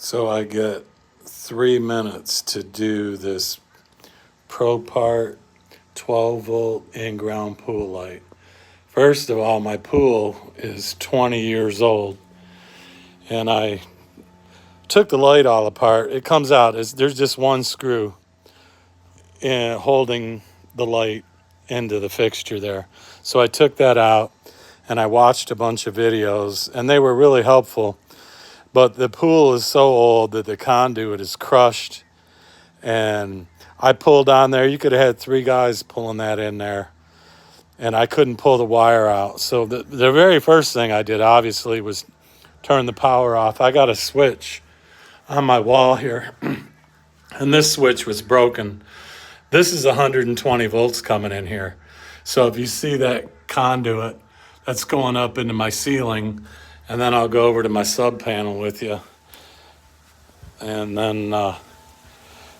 So I get 3 minutes to do this propart 12 volt in-ground pool light. First of all, my pool is 20 years old, and I took the light all apart. It comes out, there's just one screw holding the light into the fixture there. So I took that out and I watched a bunch of videos, and they were really helpful. But the pool is so old that the conduit is crushed, and I pulled on there. You could have had 3 guys pulling that in there, and I couldn't pull the wire out. So the very first thing I did, obviously, was turn the power off. I got a switch on my wall here, and this switch was broken. This is 120 volts coming in here. So if you see that conduit, that's going up into my ceiling, and then I'll go over to my sub panel with you. And then,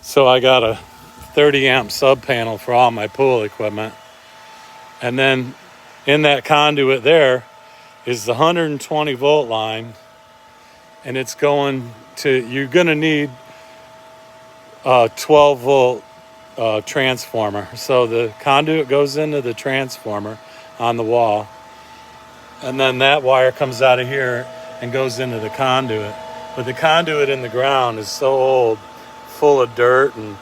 so I got a 30 amp sub panel for all my pool equipment. And then in that conduit there is the 120 volt line, and it's going to, you're gonna need a 12 volt transformer. So the conduit goes into the transformer on the wall, and then that wire comes out of here and goes into the conduit. But the conduit in the ground is so old, full of dirt, and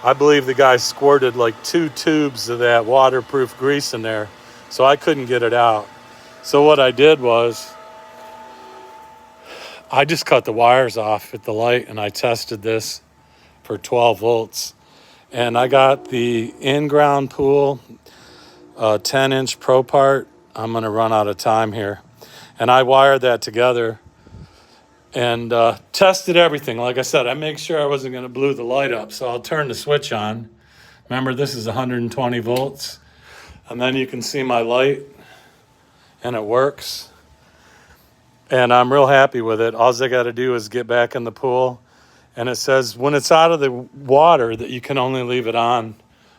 I believe the guy squirted like 2 tubes of that waterproof grease in there, so I couldn't get it out. So what I did was I just cut the wires off at the light, and I tested this for 12 volts. And I got the in-ground pool 10-inch propart. I'm going to run out of time here. And I wired that together and tested everything. Like I said, I made sure I wasn't going to blow the light up. So I'll turn the switch on. Remember, this is 120 volts. And then you can see my light, and it works. And I'm real happy with it. All I got to do is get back in the pool. And it says when it's out of the water that you can only leave it on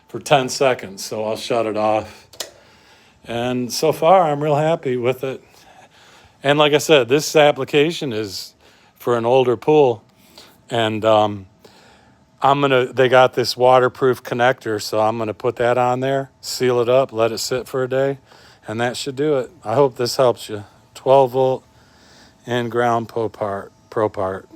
for 10 seconds. So I'll shut it off. And so far, I'm real happy with it. And like I said, this application is for an older pool. And they got this waterproof connector, so I'm gonna put that on there, seal it up, let it sit for a day, and that should do it. I hope this helps you. 12 volt in-ground propart.